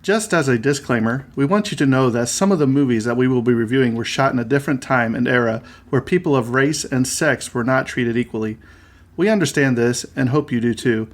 Just as a disclaimer, we want you to know that some of the movies that we will be reviewing were shot in a different time and era where people of race and sex were not treated equally. We understand this and hope you do too.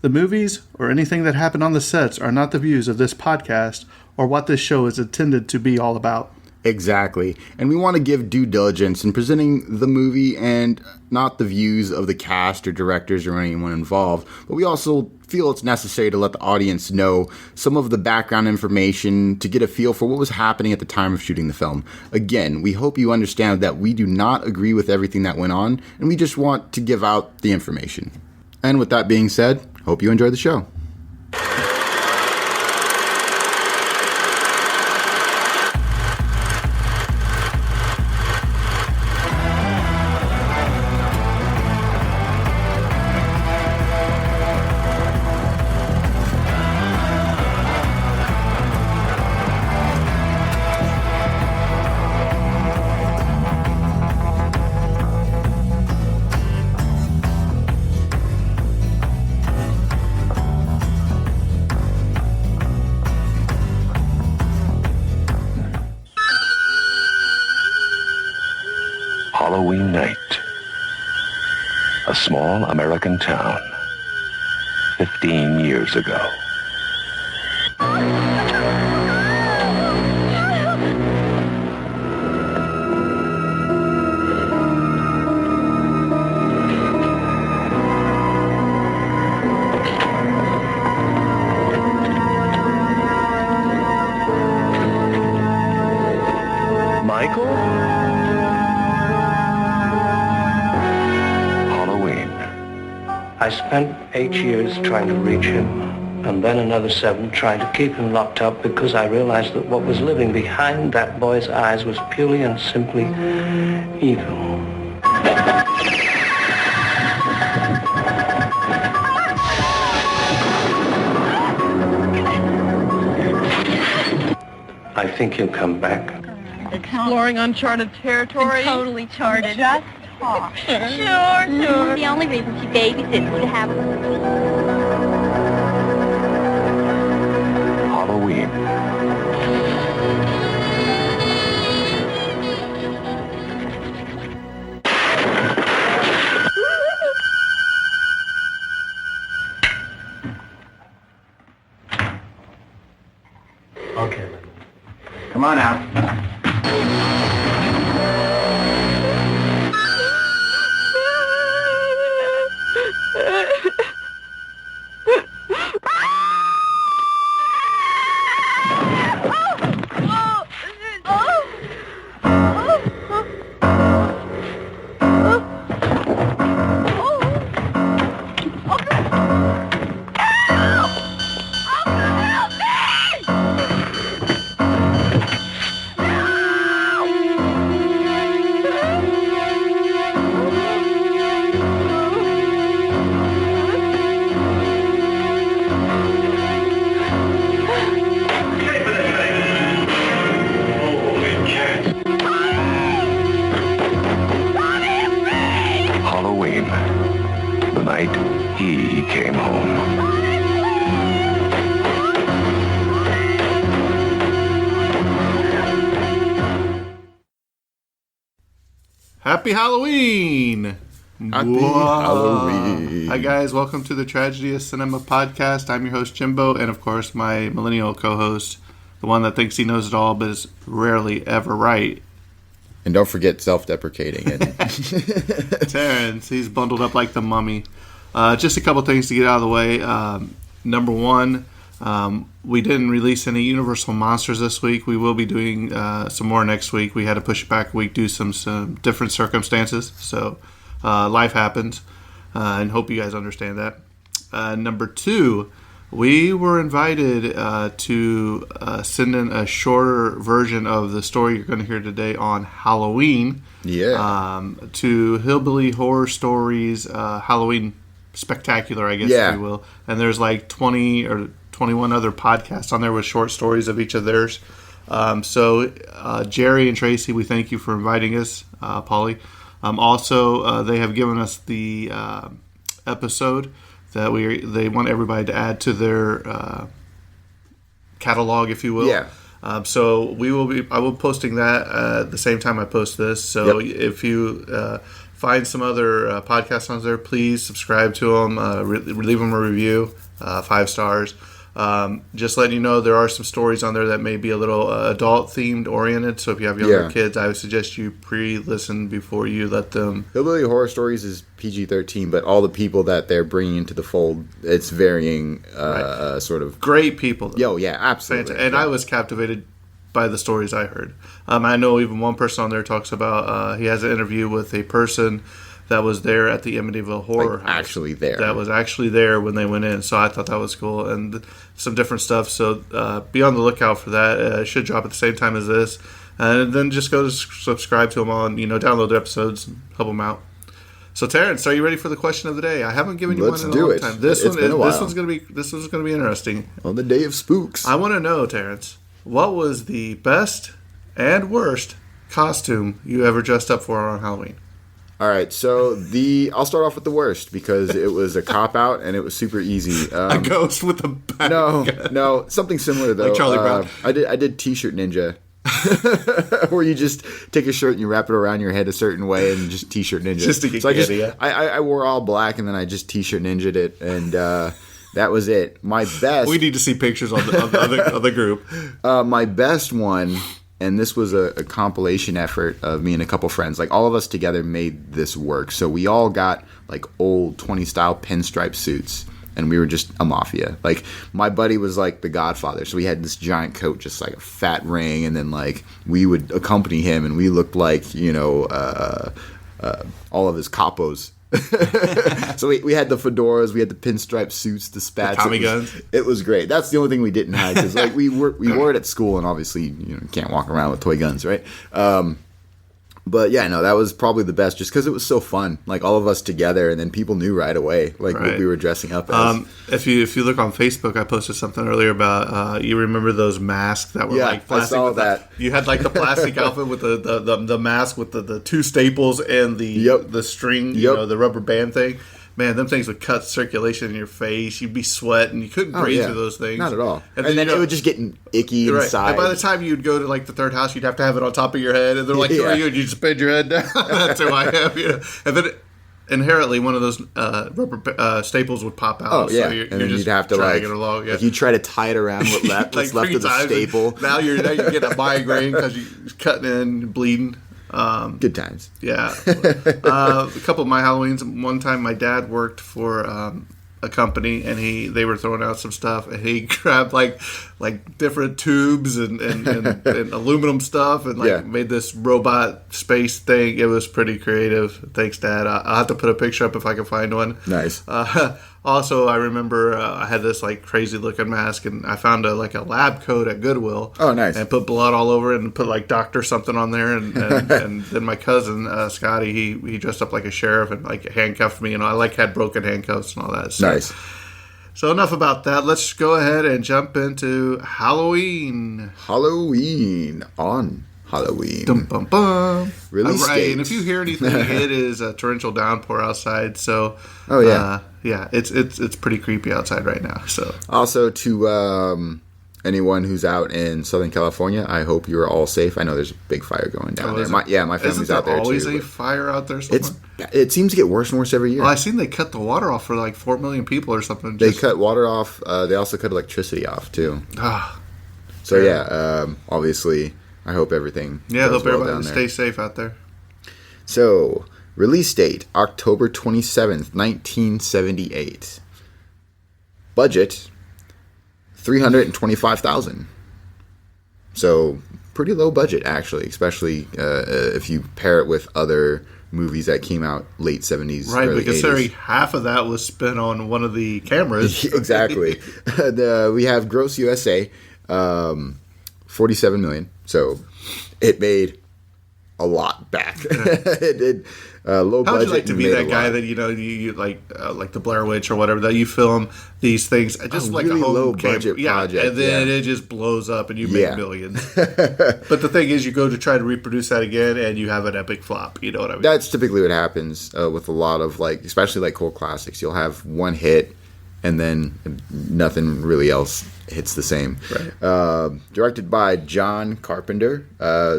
The movies or anything that happened on the sets are not the views of this podcast or what this show is intended to be all about. Exactly. And we want to give due diligence in presenting the movie and not the views of the cast or directors or anyone involved. But we also feel it's necessary to let the audience know some of the background information to get a feel for what was happening at the time of shooting the film. Again, we hope you understand that we do not agree with everything that went on, and we just want to give out the information. And with that being said, hope you enjoy the show. Halloween night. A small American town. 15 years ago. Michael? I spent 8 years trying to reach him, and then another 7 trying to keep him locked up because I realized that what was living behind that boy's eyes was purely and simply evil. I think he'll come back. Exploring uncharted territory? Totally charted. Just talk. Sure. The only reason she babysits was to have Halloween. Okay. Come on out. Halloween. The night he came home. Happy Halloween! Happy Halloween. Hi guys, welcome to the Tragedy of Cinema podcast. I'm your host Jimbo, and of course my millennial co-host, the one that thinks he knows it all but is rarely ever right. And don't forget self-deprecating. Terrence, he's bundled up like the mummy. Just a couple things to get out of the way. Number one, we didn't release any Universal Monsters this week. We will be doing some more next week. We had to push it back a week due to some different circumstances. So life happens, and hope you guys understand that. Number two, we were invited to send in a shorter version of the story you're going to hear today on Halloween. Yeah. To Hillbilly Horror Stories Halloween Spectacular, I guess, if you will. And there's like 20 or 21 other podcasts on there with short stories of each of theirs. So Jerry and Tracy, we thank you for inviting us, Polly. Also, they have given us the episode that they want everybody to add to their catalog, if you will. Yeah. So I will be posting that at the same time I post this. So Yep. if you find some other podcasts on there, please subscribe to them. Leave them a review, 5 stars. Just letting you know, there are some stories on there that may be a little adult themed oriented. So if you have younger kids, I would suggest you pre-listen before you let them. Hillbilly Horror Stories is PG-13, but all the people that they're bringing into the fold, it's varying sort of. Great people. Yo, yeah, absolutely. And I was captivated by the stories I heard. I know even one person on there talks about he has an interview with a person that was there at the Amityville Horror House. Actually there. That was actually there when they went in. So I thought that was cool. And some different stuff. So be on the lookout for that. It should drop at the same time as this. And then just go to subscribe to them on, download the episodes and help them out. So Terrence, are you ready for the question of the day? I haven't given you Let's one in a do long it. time. It's been a while. This one's gonna be interesting. On the day of spooks. I want to know, Terrence, what was the best and worst costume you ever dressed up for on Halloween? All right, so I'll start off with the worst because it was a cop out and it was super easy. A ghost with a bag. No, something similar though. Like Charlie Brown. I did T-shirt ninja, where you just take a shirt and you wrap it around your head a certain way and just T-shirt ninja. Just to get I wore all black and then I just T-shirt ninja'd it and that was it. My best. We need to see pictures of the group. My best one. And this was a compilation effort of me and a couple friends. Like, all of us together made this work. So we all got, like, old 20-style pinstripe suits. And we were just a mafia. Like, my buddy was, like, the Godfather. So we had this giant coat, just, like, a fat ring. And then, like, we would accompany him. And we looked like, all of his capos. So we had the fedoras, we had the pinstripe suits, the spats, the Tommy guns. It was great. That's the only thing we didn't have because like we wore it at school, and obviously you can't walk around with toy guns, right? But yeah, no, that was probably the best, just because it was so fun. Like all of us together, and then people knew right away, like what we were dressing up as. If you look on Facebook, I posted something earlier about you remember those masks that were like plastic. I saw with that. You had like the plastic outfit with the mask with the 2 staples and the string, the rubber band thing. Man, them things would cut circulation in your face. You'd be sweating. You couldn't breathe through those things. Not at all. And then it would just get icky inside. And by the time you'd go to like the third house, you'd have to have it on top of your head. And they're like, who are you? And you just bend your head down. That's who I am. And then inherently, one of those rubber staples would pop out. Oh, yeah. So you're and then just you'd have to dragging it along. Yeah. Like you try to tie it around what's left of the staple. Now you're getting a migraine because you're cutting in, bleeding. Good times. Yeah. A couple of my Halloweens. One time my dad worked for a company and they were throwing out some stuff and he grabbed like different tubes and aluminum stuff and made this robot space thing. It was pretty creative. Thanks, Dad. I'll have to put a picture up if I can find one. Nice. Also, I remember I had this like crazy looking mask, and I found a lab coat at Goodwill. Oh, nice! And put blood all over it, and put like doctor something on there, and then my cousin Scotty, he dressed up like a sheriff and like handcuffed me, and I had broken handcuffs and all that. So, nice. So enough about that. Let's go ahead and jump into Halloween. Halloween on Halloween. Dum, bum, bum. Release date. And if you hear anything, it is a torrential downpour outside. So, it's pretty creepy outside right now. So, also to anyone who's out in Southern California, I hope you are all safe. I know there's a big fire going down there. My family's out there too. Always a fire out there somewhere? It seems to get worse and worse every year. Well, I seen they cut the water off for like 4 million people or something. They cut water off. They also cut electricity off too. So obviously. I hope everything. Yeah, goes hope well everybody down there. stay safe out there. So, release date October 27th, 1978. Budget $325,000. So, pretty low budget actually, especially if you pair it with other movies that came out late 70s, right? early Because 80s. half of that was spent on one of the cameras. Exactly. We have Gross USA. 47 million. So it made a lot back. It did low budget. How would you like to be made that guy that you like the Blair Witch or whatever, that you film these things just like really a home low budget project, and then it just blows up and you make millions. But the thing is, you go to try to reproduce that again and you have an epic flop. You know what I mean? That's typically what happens with a lot of especially cult classics. You'll have one hit and then nothing really else hits the same. Right. Directed by John Carpenter.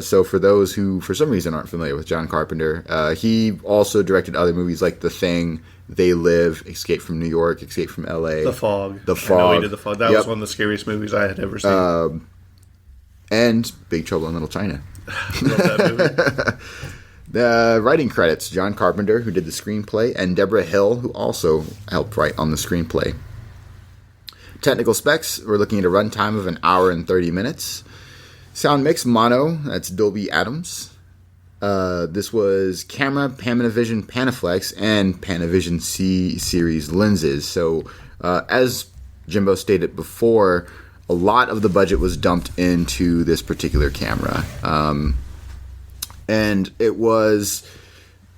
So for those who, for some reason, aren't familiar with John Carpenter, he also directed other movies like The Thing, They Live, Escape from New York, Escape from L.A. The Fog. The I know Fog. he did The Fog. That was one of the scariest movies I had ever seen. And Big Trouble in Little China. Love that movie. The writing credits, John Carpenter, who did the screenplay, and Deborah Hill, who also helped write on the screenplay. Technical specs, we're looking at a runtime of 1 hour and 30 minutes. Sound mix, mono, that's Dolby Atmos. This was camera, Panavision Panaflex, and Panavision C series lenses. So, as Jimbo stated before, a lot of the budget was dumped into this particular camera. And it was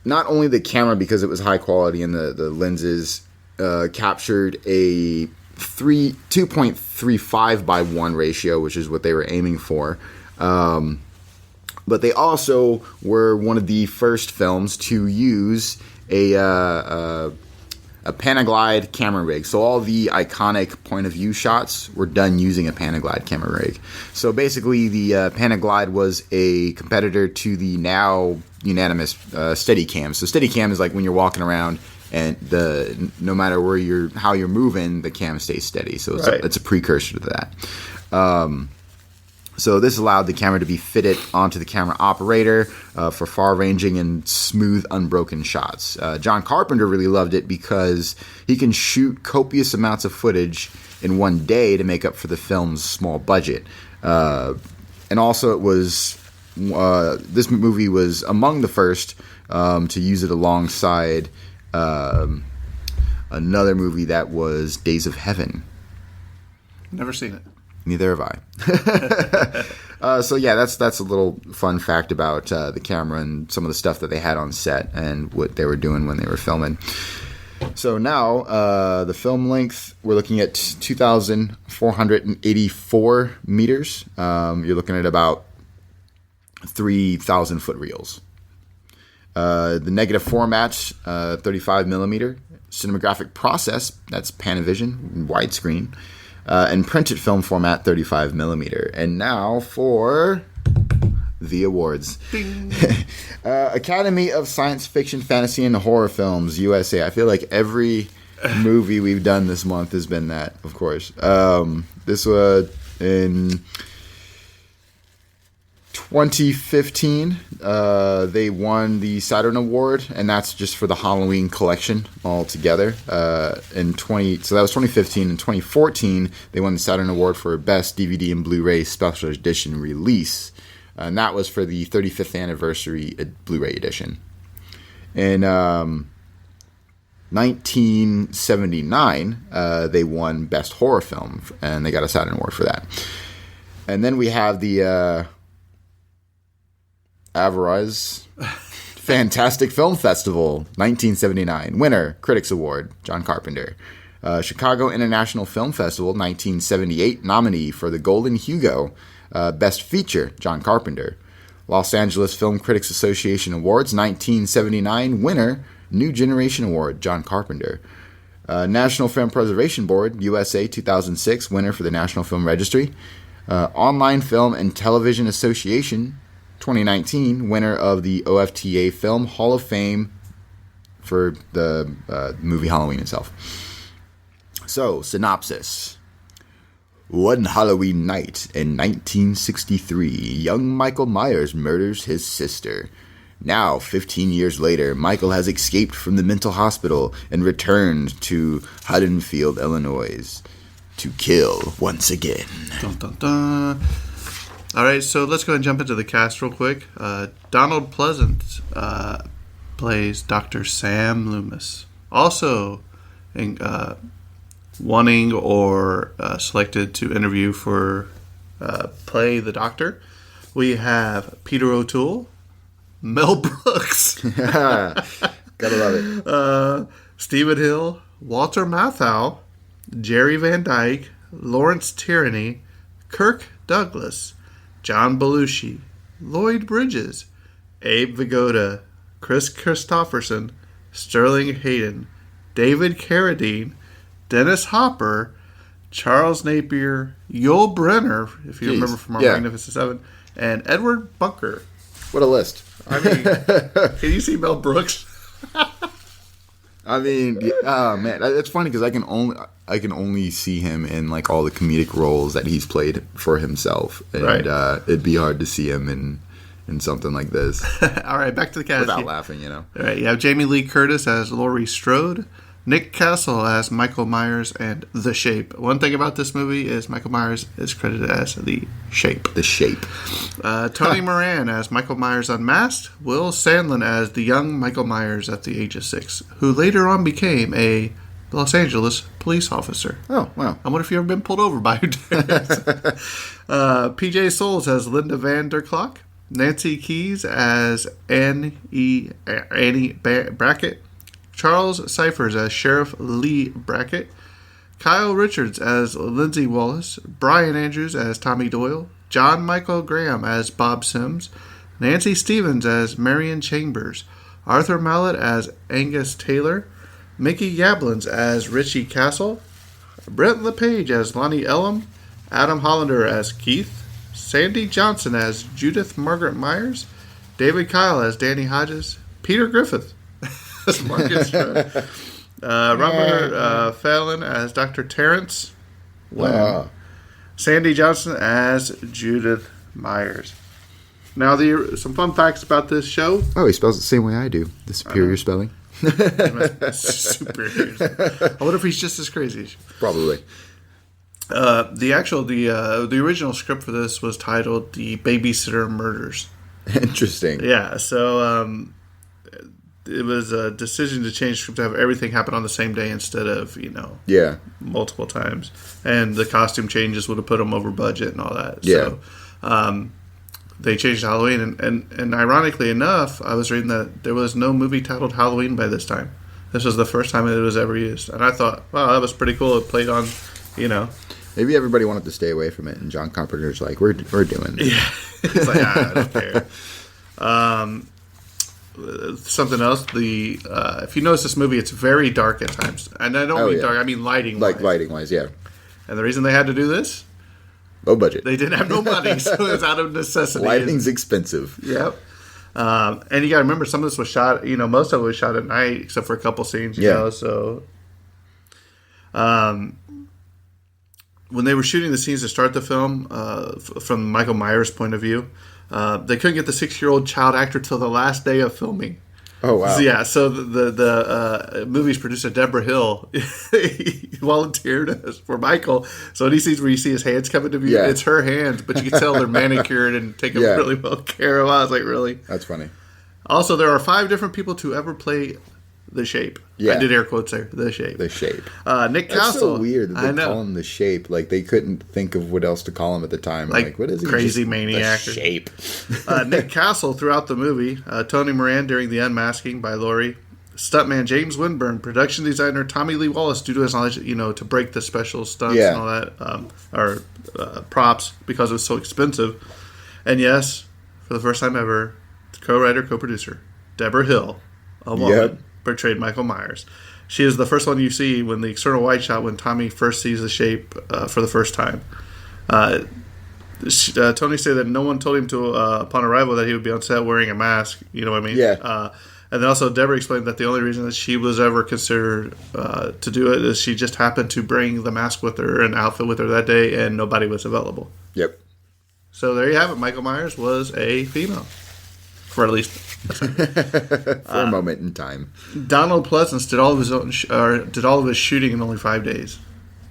not only the camera, because it was high quality, and the lenses captured a 2.35 by 1 ratio, which is what they were aiming for. But they also were one of the first films to use a Panaglide camera rig. So all the iconic point of view shots were done using a Panaglide camera rig. So basically, the Panaglide was a competitor to the now unanimous Steadicam. So Steadicam is like when you're walking around, and no matter how you're moving, the cam stays steady. So it's a precursor to that. So this allowed the camera to be fitted onto the camera operator for far-ranging and smooth, unbroken shots. John Carpenter really loved it because he can shoot copious amounts of footage in one day to make up for the film's small budget. And also, it was this movie was among the first to use it alongside another movie that was Days of Heaven. Never seen it. Neither have I. So yeah, that's a little fun fact about the camera and some of the stuff that they had on set and what they were doing when they were filming. So now, the film length, we're looking at 2,484 meters. You're looking at about 3,000 foot reels. The negative format, 35 millimeter. Cinematographic process, that's Panavision, widescreen. And printed film format, 35 millimeter. And now for the awards. Academy of Science Fiction, Fantasy, and Horror Films, USA. I feel like every movie we've done this month has been that, of course. This was in 2015. They won the Saturn Award, and that's just for the Halloween collection altogether. So that was 2015. In 2014, they won the Saturn Award for Best DVD and Blu-ray Special Edition Release, and that was for the 35th anniversary Blu-ray edition. In 1979, they won Best Horror Film, and they got a Saturn Award for that. And then we have the Averroes Fantastic Film Festival, 1979. Winner, Critics Award, John Carpenter. Chicago International Film Festival, 1978. Nominee for the Golden Hugo, Best Feature, John Carpenter. Los Angeles Film Critics Association Awards, 1979. Winner, New Generation Award, John Carpenter. National Film Preservation Board, USA, 2006. Winner for the National Film Registry. Online Film and Television Association, 2019, winner of the OFTA Film Hall of Fame for the movie Halloween itself. So, synopsis. One Halloween night in 1963, young Michael Myers murders his sister. Now, 15 years later, Michael has escaped from the mental hospital and returned to Haddonfield, Illinois, to kill once again. Dun, dun, dun. All right, so let's go ahead and jump into the cast real quick. Donald Pleasant plays Dr. Sam Loomis. Also, wanting or selected to interview for play the Doctor, we have Peter O'Toole, Mel Brooks, Gotta love it. Stephen Hill, Walter Matthau, Jerry Van Dyke, Lawrence Tierney, Kirk Douglas, John Belushi, Lloyd Bridges, Abe Vigoda, Chris Christopherson, Sterling Hayden, David Carradine, Dennis Hopper, Charles Napier, Yul Brynner, if you remember from our Magnificent Seven, and Edward Bunker. What a list. I mean, can you see Mel Brooks? I mean, oh man, it's funny because I can only see him in like all the comedic roles that he's played for himself, and it'd be hard to see him in something like this. All right, back to the cast. Without laughing, you know. All right, you have Jamie Lee Curtis as Laurie Strode, Nick Castle as Michael Myers, and The Shape. One thing about this movie is Michael Myers is credited as The Shape. The Shape. Tony Moran as Michael Myers Unmasked, Will Sandlin as the young Michael Myers at the age of 6, who later on became a Los Angeles police officer. Oh, wow. I wonder if you've ever been pulled over by who dares. PJ Souls as Linda Van Der Klock, Nancy Keys as Annie Brackett, Charles Cyphers as Sheriff Lee Brackett, Kyle Richards as Lindsay Wallace, Brian Andrews as Tommy Doyle, John Michael Graham as Bob Sims, Nancy Stevens as Marion Chambers, Arthur Mallet as Angus Taylor, Mickey Yablans as Richie Castle, Brent LePage as Lonnie Elam, Adam Hollander as Keith, Sandy Johnson as Judith Margaret Myers, David Kyle as Danny Hodges, Peter Griffith as Marcus Strode, Robert Fallon as Dr. Terrence Lamb, Sandy Johnson as Judith Myers. Now, some fun facts about this show. Oh, he spells it the same way I do. The superior spelling. Superior. I wonder if he's just as crazy. Probably. The original script for this was titled The Babysitter Murders. Interesting. Yeah, so it was a decision to change the script to have everything happen on the same day instead of, multiple times. And the costume changes would have put them over budget and all that. Yeah. So they changed Halloween. And ironically enough, I was reading that there was no movie titled Halloween by this time. This was the first time it was ever used. And I thought, wow, that was pretty cool. It played on, Maybe everybody wanted to stay away from it, and John Carpenter's like, we're doing this. Yeah. He's like, I don't care. Something else, if you notice this movie, it's very dark at times. And I don't mean dark, I mean lighting-wise. Like lighting-wise, yeah. And the reason they had to do this? Low budget. They didn't have no money, so it was out of necessity. Lighting's expensive. Yep. And you got to remember, some of this was shot, most of it was shot at night, except for a couple scenes, you know, so... when they were shooting the scenes to start the film, from Michael Myers' point of view, they couldn't get the 6-year-old child actor till the last day of filming. Oh, wow. So, yeah, so the movie's producer, Deborah Hill, volunteered for Michael. So any scenes where you see his hands coming to view, it's her hands, but you can tell they're manicured and taken really well care of. I was like, really? That's funny. Also, there are 5 different people to ever play The Shape. Yeah. I did air quotes there. The Shape. The Shape. Nick That's Castle. so weird that they call him The Shape. Like, they couldn't think of what else to call him at the time. Like what is he? Crazy Just maniac. The Shape. Nick Castle throughout the movie. Tony Moran during the unmasking by Laurie. Stuntman James Winburn. Production designer Tommy Lee Wallace, due to his knowledge, to break the special stunts and all that, props, because it was so expensive. And yes, for the first time ever, the co-writer, co-producer, Deborah Hill, a woman, portrayed Michael Myers. She is the first one you see when the external wide shot when Tommy first sees The Shape for the first time. Tony said that no one told him to upon arrival that he would be on set wearing a mask. You know what I mean? Yeah. And then also Deborah explained that the only reason that she was ever considered to do it is she just happened to bring the mask with her, an outfit with her that day, and nobody was available. Yep. So there you have it. Michael Myers was a female. For at least for a moment in time. Donald Pleasance did all of his shooting in only 5 days.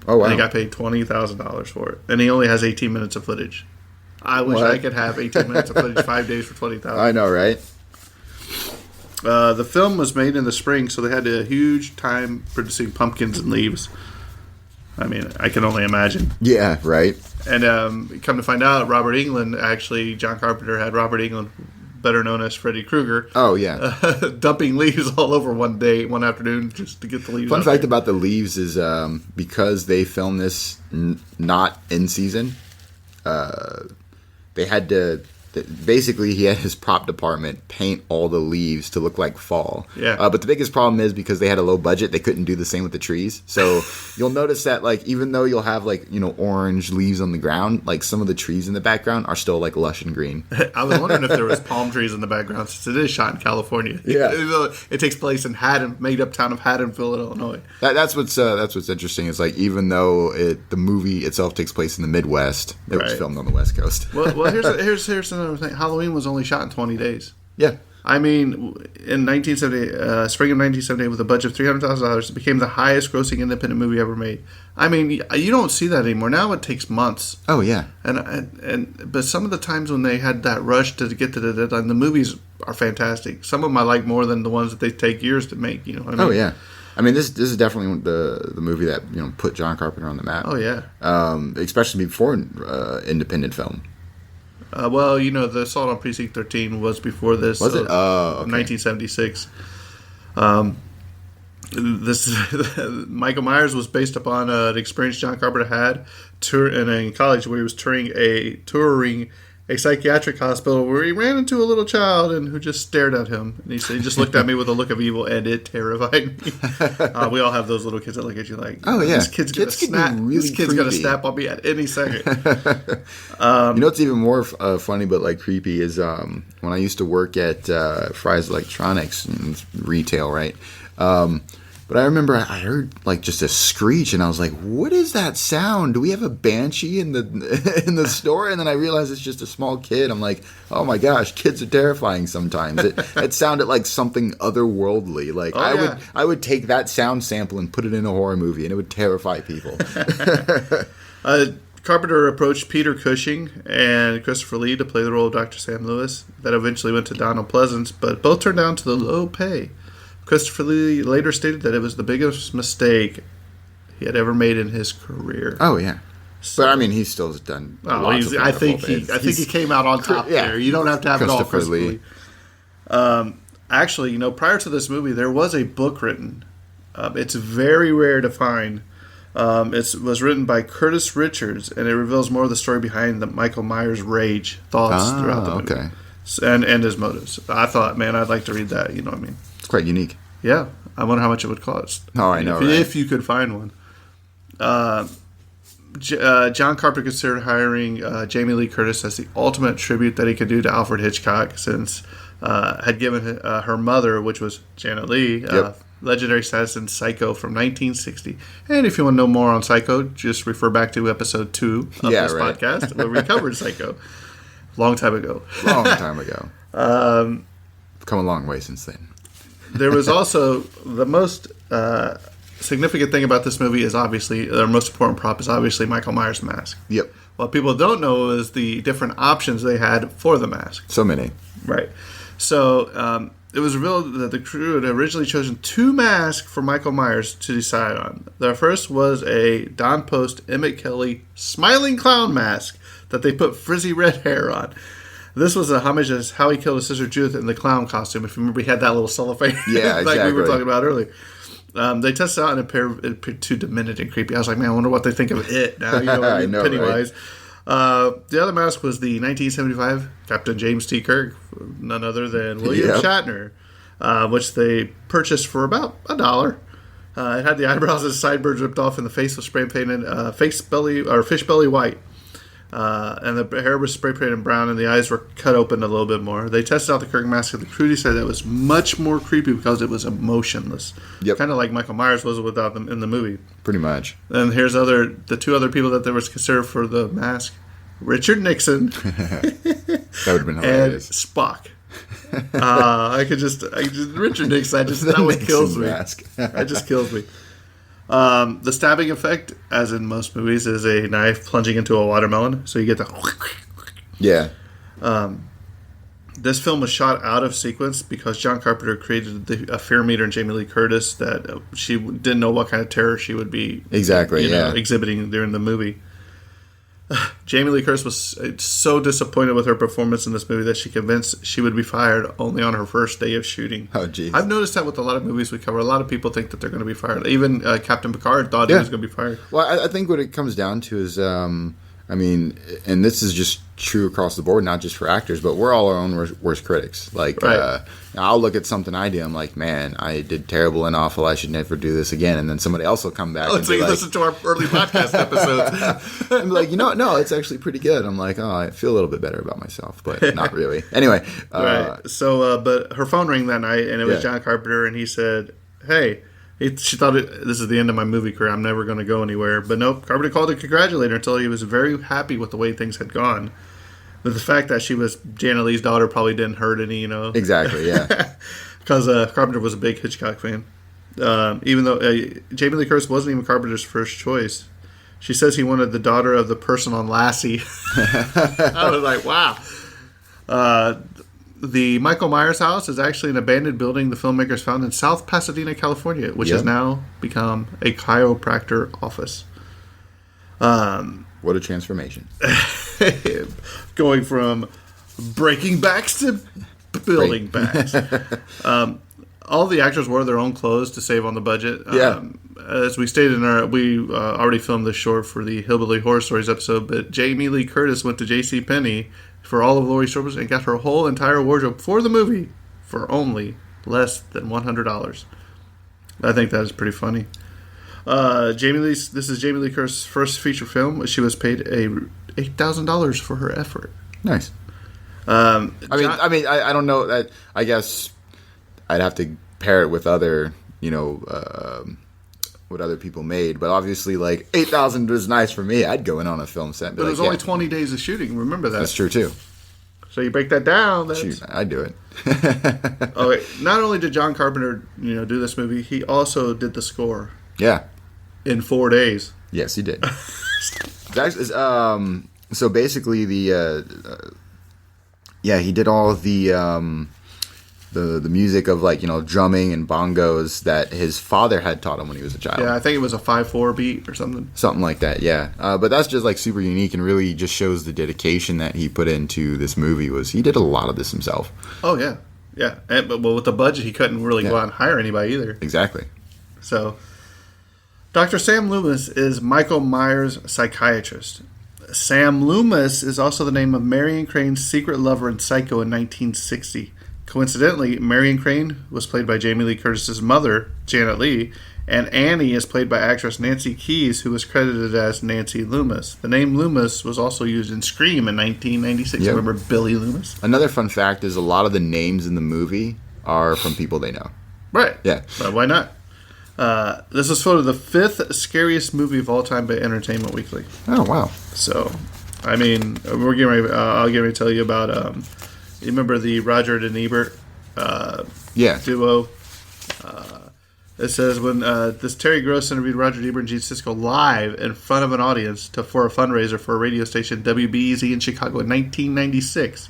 Oh wow! And he got paid $20,000 for it, and he only has 18 minutes of footage. I wish I could have 18 minutes of footage 5 days for $20,000. I know, right? The film was made in the spring, so they had a huge time producing pumpkins and leaves. I mean, I can only imagine. Yeah, right. And come to find out, Robert Englund, actually, John Carpenter had Robert Englund, better known as Freddy Krueger. Oh, yeah. Dumping leaves all over one afternoon just to get the leaves. Fun fact about the leaves is because they filmed this not in season, they had to basically he had his prop department paint all the leaves to look like fall. Yeah. But the biggest problem is because they had a low budget, they couldn't do the same with the trees. So you'll notice that like even though you'll have like orange leaves on the ground, like some of the trees in the background are still like lush and green. I was wondering if there was palm trees in the background since it is shot in California. Yeah. Even though it takes place in made up town of Haddonfield, Illinois. That's what's interesting. Is like even though the movie itself takes place in the Midwest, it was Right. filmed on the West Coast. Well, here's another thing. Halloween was only shot in 20 days. Yeah. I mean, in 1970, spring of 1978, with a budget of $300,000, it became the highest-grossing independent movie ever made. I mean, you don't see that anymore. Now it takes months. Oh yeah. But some of the times when they had that rush to get to the deadline, the movies are fantastic. Some of them I like more than the ones that they take years to make. You know what I mean? Oh yeah. I mean, this is definitely the movie that put John Carpenter on the map. Oh yeah. Especially before independent film. Well, the Assault on Precinct 13 was before this. Was it? Oh, okay. 1976. Michael Myers was based upon an experience John Carpenter had in college, where he was touring a psychiatric hospital, where he ran into a little child and who just stared at him. And he said, he just looked at me with a look of evil, and it terrified me. We all have those little kids that look at you like, oh yeah, this kid's gonna snap. This kid's gonna snap on me at any second. What's even more funny but like creepy is when I used to work at Fry's Electronics and retail, right? But I remember I heard like just a screech, and I was like, "What is that sound? Do we have a banshee in the store?" And then I realized it's just a small kid. I'm like, "Oh my gosh, kids are terrifying sometimes." It sounded like something otherworldly. Like I would take that sound sample and put it in a horror movie, and it would terrify people. Carpenter approached Peter Cushing and Christopher Lee to play the role of Dr. Sam Lewis. That eventually went to Donald Pleasance, but both turned down to the low pay. Christopher Lee later stated that it was the biggest mistake he had ever made in his career. Oh yeah, but I mean, he still has done. I think he came out on top there. You don't have to have it all, Christopher Lee. Actually, prior to this movie, there was a book written. It's very rare to find. It was written by Curtis Richards, and it reveals more of the story behind the Michael Myers rage thoughts throughout the movie. Okay. And his motives. I thought, man, I'd like to read that. You know what I mean? It's quite unique. Yeah. I wonder how much it would cost. Oh, I know, if you could find one. John Carpenter considered hiring Jamie Lee Curtis as the ultimate tribute that he could do to Alfred Hitchcock, since had given her mother, which was Janet Leigh, legendary status in Psycho from 1960. And if you want to know more on Psycho, just refer back to episode 2 of this podcast, where we covered Psycho. Long time ago. Come a long way since then. There was also the most significant thing about this movie is obviously, the most important prop is obviously Michael Myers' mask. Yep. What people don't know is the different options they had for the mask. So many. Right. So it was revealed that the crew had originally chosen 2 masks for Michael Myers to decide on. The first was a Don Post Emmett Kelly smiling clown mask that they put frizzy red hair on. This was a homage to how he killed his sister Judith in the clown costume. If you remember, he had that little cellophane like we were talking about earlier. They tested it out and it appeared too demented and creepy. I was like, man, I wonder what they think of it now. I know, Pennywise. Right? The other mask was the 1975 Captain James T. Kirk, none other than William Shatner, which they purchased for about $1. It had the eyebrows and sideburns ripped off, and the face was spray painted fish belly white. And the hair was spray painted brown, and the eyes were cut open a little bit more. They tested out the Kirk mask, and the crew said it was much more creepy because it was emotionless. Yep. Kind of like Michael Myers was without them in the movie. Pretty much. And here's the 2 other people that there was considered for the mask: Richard Nixon that would have been hilarious. And Spock. Richard Nixon. That one kills me. That just kills me. The stabbing effect, as in most movies, is a knife plunging into a watermelon. So you get the... Yeah. This film was shot out of sequence because John Carpenter created a fear meter in Jamie Lee Curtis that she didn't know what kind of terror she would be exhibiting during the movie. Jamie Lee Curtis was so disappointed with her performance in this movie that she convinced she would be fired only on her first day of shooting. Oh, geez. I've noticed that with a lot of movies we cover. A lot of people think that they're going to be fired. Even Captain Picard thought he was going to be fired. Well, I think what it comes down to is, I mean, and this is just true across the board, not just for actors, but we're all our own worst critics. Like, Right. I'll look at something I do, I'm like, man, I did terrible and awful. I should never do this again. And then somebody else will come back. Oh, and so be you like, listen to our early podcast episodes. I'm like, no, it's actually pretty good. I'm like, oh, I feel a little bit better about myself, but not really. Anyway, Right. So, but her phone rang that night, and it was Yeah. John Carpenter, and he said, "Hey." She thought this is the end of my movie career. I'm never going to go anywhere. But nope, Carpenter called to congratulate her until he was very happy with the way things had gone. But the fact that she was Janet Leigh's daughter probably didn't hurt any, you know. exactly, yeah. Because Carpenter was a big Hitchcock fan. Even though Jamie Lee Curtis wasn't even Carpenter's first choice. She says he wanted the daughter of the person on Lassie. I was like, wow. The Michael Myers house is actually an abandoned building the filmmakers found in South Pasadena, California, which has Yep. now become a chiropractor office. What a transformation. Going from breaking backs to building backs. All the actors wore their own clothes to save on the budget. Yeah. As we stated in our, we already filmed this short for the Hillbilly Horror Stories episode, but Jamie Lee Curtis went to J.C. Penney for all of Laurie Strober's and got her whole entire wardrobe for the movie for only less than $100. I think that is pretty funny. This is Jamie Lee Curtis' first feature film. She was paid $8,000 for her effort. Nice. I don't know that. I guess I'd have to pair it with other, what other people made. But obviously, like $8,000 was nice for me. I'd go in on a film set. And be But it like, was only 20 days of shooting. Remember that. That's true too. So you break that down. That's, Shoot, I'd do it. okay. Not only did John Carpenter, do this movie, he also did the score Yeah. in 4 days. Yes, he did. So basically, he did all the music of drumming and bongos that his father had taught him when he was a child. Yeah, I think it was a 5/4 beat or something. Something like that, yeah. But that's just super unique and really just shows the dedication that he put into this movie. He did a lot of this himself. Oh yeah, yeah. But with the budget, he couldn't really go out and hire anybody either. Exactly. So, Dr. Sam Loomis is Michael Myers' psychiatrist. Sam Loomis is also the name of Marion Crane's secret lover in Psycho in 1960. Coincidentally, Marion Crane was played by Jamie Lee Curtis's mother, Janet Leigh, and Annie is played by actress Nancy Keys, who was credited as Nancy Loomis. The name Loomis was also used in Scream in 1996. Yep. Remember Billy Loomis? Another fun fact is a lot of the names in the movie are from people they know. Right. Yeah. But why not? This was voted the 5th scariest movie of all time by Entertainment Weekly. Oh, wow. So, I mean, I'll get ready to tell you about. You remember the Roger and Ebert Yeah. duo? It says when this Terry Gross interviewed Roger Ebert and Gene Siskel live in front of an audience for a fundraiser for a radio station, WBEZ in Chicago in 1996.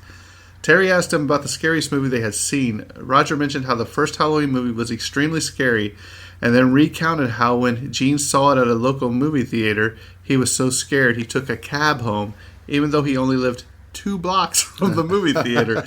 Terry asked him about the scariest movie they had seen. Roger mentioned how the first Halloween movie was extremely scary, and then recounted how when Gene saw it at a local movie theater, he was so scared he took a cab home, even though he only lived 2 blocks from the movie theater.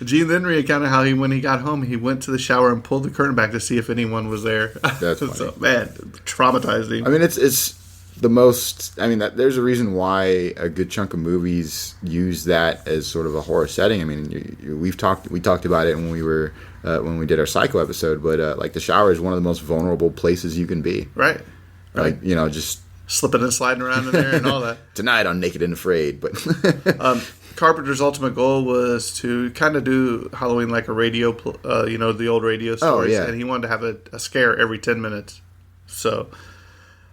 Gene then recounted how when he got home, he went to the shower and pulled the curtain back to see if anyone was there. That's funny. So, man, traumatized him. I mean, it's the most. I mean, there's a reason why a good chunk of movies use that as sort of a horror setting. I mean, we talked about it when we were when we did our Psycho episode. But the shower is one of the most vulnerable places you can be. Right. Just Slipping and sliding around in there and all that. tonight on Naked and Afraid. But Carpenter's ultimate goal was to kind of do Halloween like a radio, the old radio stories. yeah. And he wanted to have a scare every 10 minutes. So,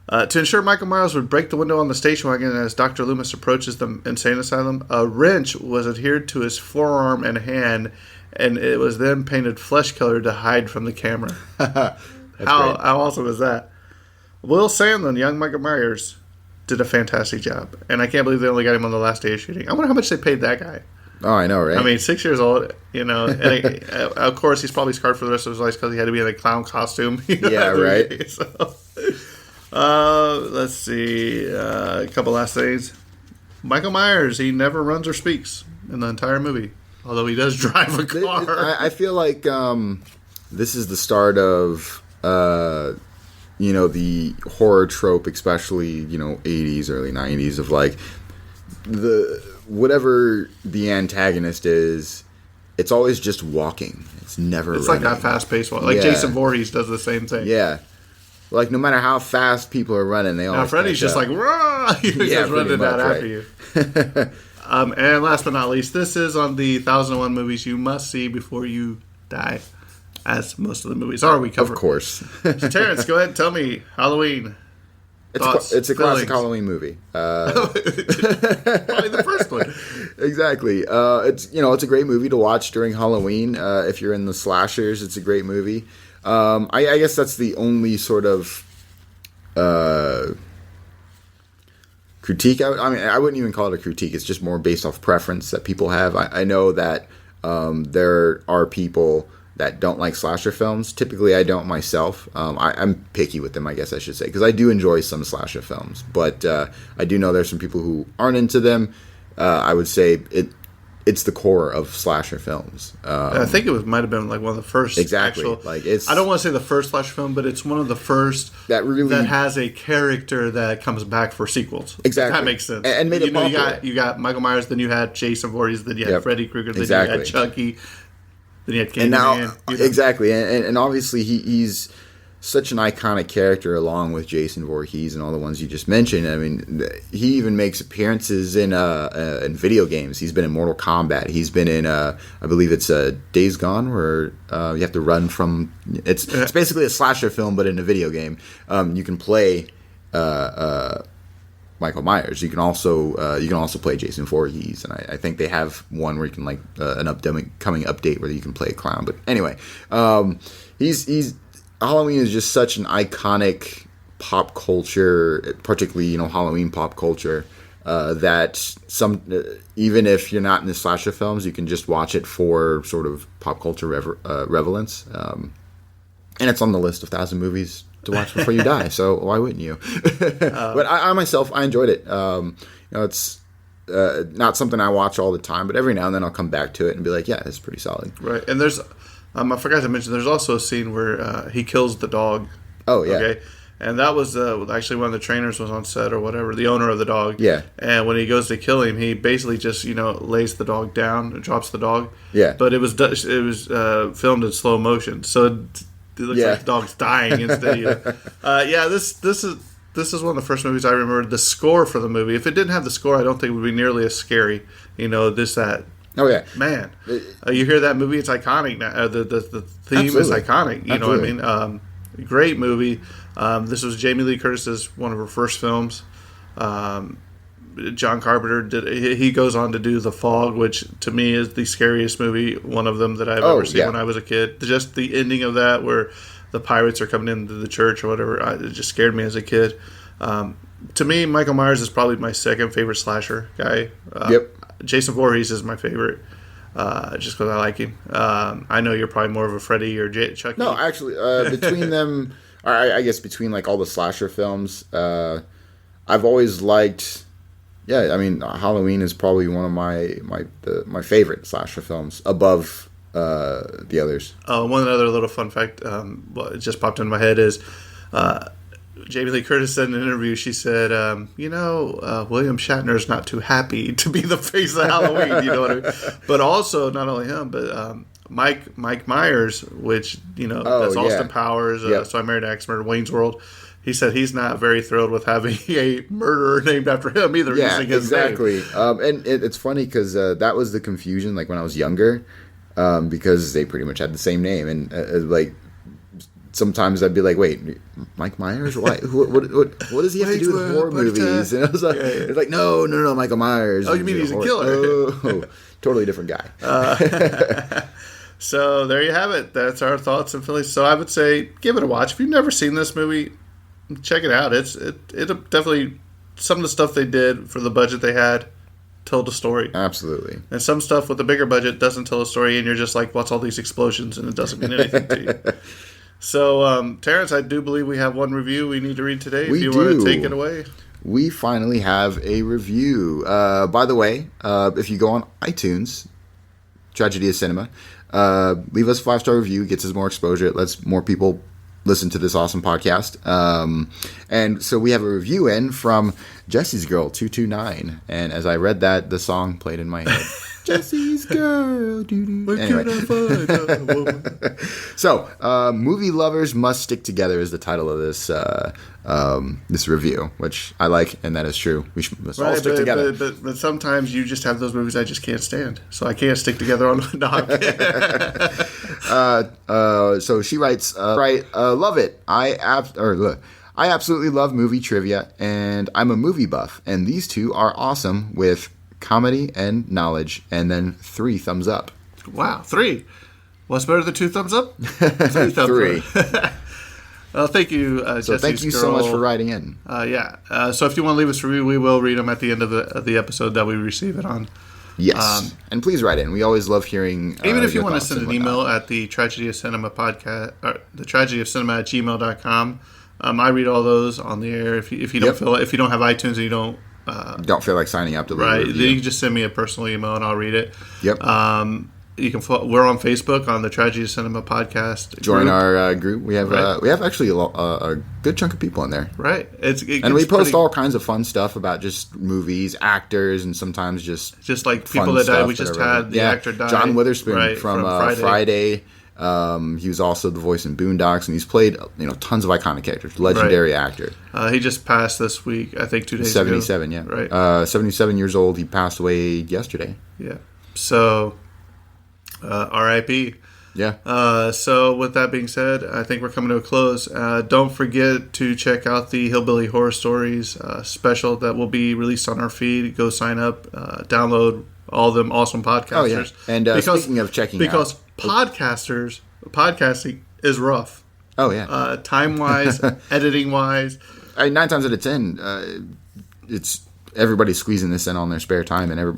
to ensure Michael Myers would break the window on the station wagon as Dr. Loomis approaches the insane asylum, a wrench was adhered to his forearm and hand, and it was then painted flesh color to hide from the camera. How great. awesome is that? Will Sandlin, young Michael Myers, did a fantastic job. And I can't believe they only got him on the last day of shooting. I wonder how much they paid that guy. Oh, I know, right? I mean, 6 years old, and of course he's probably scarred for the rest of his life because he had to be in a clown costume. Yeah, right. So, let's see. A couple last things. Michael Myers, he never runs or speaks in the entire movie, although he does drive a car. I feel like this is the start of the horror trope, especially 80s, early 90s of whatever the antagonist is, it's always just walking. It's never. It's running. like that fast-paced one. Like Yeah. Jason Voorhees does the same thing. Yeah. Like no matter how fast people are running, they always. Now Freddy's catch just up. like, rah! He's Yeah, just running pretty out much, after you. And last but not least, this is on the 1001 movies you must see before you die, as most of the movies are. We cover. Of course. So, Terrence, go ahead and tell me Halloween. It's a classic feelings. Halloween movie. Probably the first one. Exactly. It's a great movie to watch during Halloween. If you're in the slashers, it's a great movie. I guess that's the only sort of critique. I wouldn't even call it a critique. It's just more based off preference that people have. I know that there are people that don't like slasher films. Typically, I don't myself. I'm picky with them, I guess I should say, because I do enjoy some slasher films. But I do know there's some people who aren't into them. I would say it's the core of slasher films. I think it might have been like one of the first. Exactly. Actual, Like it's. I don't want to say the first slasher film, but it's one of the first that has a character that comes back for sequels. Exactly. That makes sense. And made it popular. You got Michael Myers, then you had Jason Voorhees, then you had Freddy Krueger, then Exactly. you had Chucky, then you had Candyman. And now, exactly, and obviously he's such an iconic character along with Jason Voorhees and all the ones you just mentioned. I mean, he even makes appearances in video games. He's been in Mortal Kombat. He's been in, I believe it's Days Gone, where you have to run from. It's basically a slasher film, but in a video game. You can play Michael Myers. You can also play Jason Voorhees, and I think they have one where you can an upcoming update where you can play a clown. But anyway, he's Halloween is just such an iconic pop culture, particularly Halloween pop culture, that even if you're not in the slasher films, you can just watch it for sort of pop culture relevance. And it's on the list of 1,000 movies to watch before you die. So why wouldn't you? But I myself, I enjoyed it. It's not something I watch all the time, but every now and then I'll come back to it and be like, yeah, it's pretty solid. Right. And there's, I forgot to mention, there's also a scene where he kills the dog. Oh, yeah. Okay. And that was actually one of the trainers was on set or whatever, the owner of the dog. Yeah. And when he goes to kill him, he basically just lays the dog down and drops the dog. Yeah. But it was filmed in slow motion, so it looks like the dog's dying instead. This is one of the first movies I remember. The score for the movie, if it didn't have the score, I don't think it would be nearly as scary. Oh yeah, man. You hear that movie? It's iconic now. The theme Absolutely. is iconic. You Absolutely. know what I mean? Great movie. This was Jamie Lee Curtis's one of her first films. John Carpenter he goes on to do The Fog, which to me is the scariest movie, one of them that I've ever seen when I was a kid. Just the ending of that, where the pirates are coming into the church or whatever, it just scared me as a kid. To me, Michael Myers is probably my second favorite slasher guy. Jason Voorhees is my favorite, just because I like him. I know you're probably more of a Freddy or Chucky. No, actually, between them, or I guess between all the slasher films, I've always liked. Yeah, I mean, Halloween is probably one of my favorite slasher films above the others. One other little fun fact, it just popped into my head is Jamie Lee Curtis said in an interview, she said, William Shatner's not too happy to be the face of Halloween, you know what I mean? But also, not only him, but Mike Myers, which, that's Austin Powers, So I Married an Axe-Murderer, Wayne's World. He said he's not very thrilled with having a murderer named after him either. Yeah, using his exactly. name. And it's funny because that was the confusion, when I was younger, because they pretty much had the same name. And, sometimes I'd be like, wait, Mike Myers? Why? What does he have to do with horror movies? And I was like, it's like, no, Michael Myers. Oh, you mean he's a killer? Oh, totally different guy. So there you have it. That's our thoughts and feelings. So I would say give it a watch. If you've never seen this movie, check it out. It'll definitely, some of the stuff they did for the budget they had told a story. Absolutely. And some stuff with the bigger budget doesn't tell a story, and you're just like, what's all these explosions? And it doesn't mean anything to you. So, Terrence, I do believe we have one review we need to read today. If you want to take it away. We finally have a review. By the way, if you go on iTunes, Tragedy of Cinema, leave us a 5-star review. It gets us more exposure. It lets more people listen to this awesome podcast. And so we have a review in from Jesse's Girl 229. And as I read that, the song played in my head. Jesse's Girl. Anyway. So, movie lovers must stick together is the title of this this review, which I like, and that is true. We must all stick together. But sometimes you just have those movies I just can't stand, so I can't stick together on So she writes, love it. I absolutely love movie trivia, and I'm a movie buff, and these two are awesome with comedy and knowledge, and then 3 thumbs up. Wow, 3. What's better than 2 thumbs up? 3 thumbs 3. up. Well, thank you, So thank you so much for writing in. So if you want to leave us a review, we will read them at the end of the episode that we receive it on. Yes, and please write in. We always love hearing. Even if you want to send an email at the Tragedy of Cinema podcast, or the Tragedy of Cinema at gmail.com. I read all those on the air. If you don't if you don't have iTunes and you don't feel like signing up to leave right, a then review. you can just send me a personal email and I'll read it. Yep. You can. We're on Facebook on the Tragedy of Cinema podcast. Join group. Our group. We have Right. we have actually a good chunk of people in there. Right. And we post all kinds of fun stuff about just movies, actors, and sometimes just like fun people that died. stuff We just that are had the actor die. John Witherspoon right, from Friday. He was also the voice in Boondocks, and he's played tons of iconic characters. Legendary actor. He just passed this week. I think 2 days 77, ago. yeah. Right. 77 years old. He passed away yesterday. Yeah. So, R.I.P. Yeah. So with that being said, I think we're coming to a close. Don't forget to check out the Hillbilly Horror Stories special that will be released on our feed. Go sign up, download all of them awesome podcasters. Oh, yeah. And speaking of checking because out. podcasting is rough. Oh, yeah. Time-wise, editing-wise. 9 times out of 10, it's everybody's squeezing this in on their spare time, and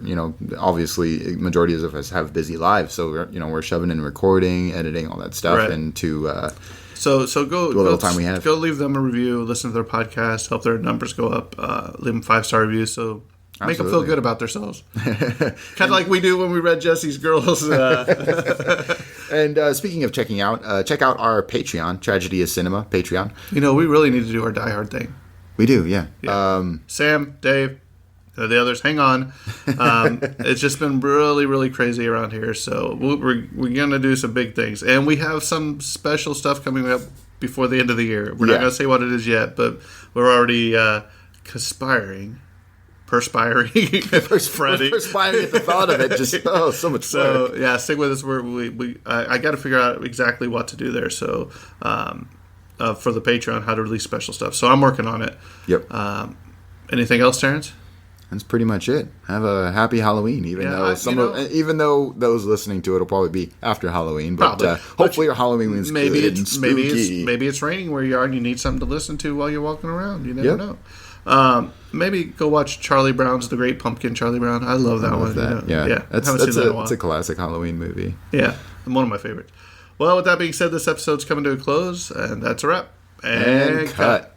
obviously, majority of us have busy lives, so we're shoving in recording, editing, all that stuff, right. into so go a little time we have. Go leave them a review, listen to their podcast, help their numbers go up, leave them 5-star reviews, so make them feel good about themselves, kind of like we do when we read Jesse's Girls. And speaking of checking out, check out our Patreon, Tragedy of Cinema Patreon. We really need to do our Die Hard thing. We do, yeah. Sam, Dave, the others, hang on. It's just been really, really crazy around here. So we're going to do some big things. And we have some special stuff coming up before the end of the year. We're not going to say what it is yet, but we're already perspiring. Perspiring at the thought of it. Just so much so work. Yeah, stick with us. I got to figure out exactly what to do there. So for the Patreon, how to release special stuff. So I'm working on it. Yep. Anything else, Terrence? That's pretty much it. Have a happy Halloween, even though those listening to it will probably be after Halloween. But hopefully your Halloween is good and spooky. Maybe it's raining where you are and you need something to listen to while you're walking around. You never know. Maybe go watch Charlie Brown's The Great Pumpkin. Charlie Brown. I love that one. Yeah. That's a classic Halloween movie. Yeah, one of my favorites. Well, with that being said, this episode's coming to a close, and that's a wrap. And cut.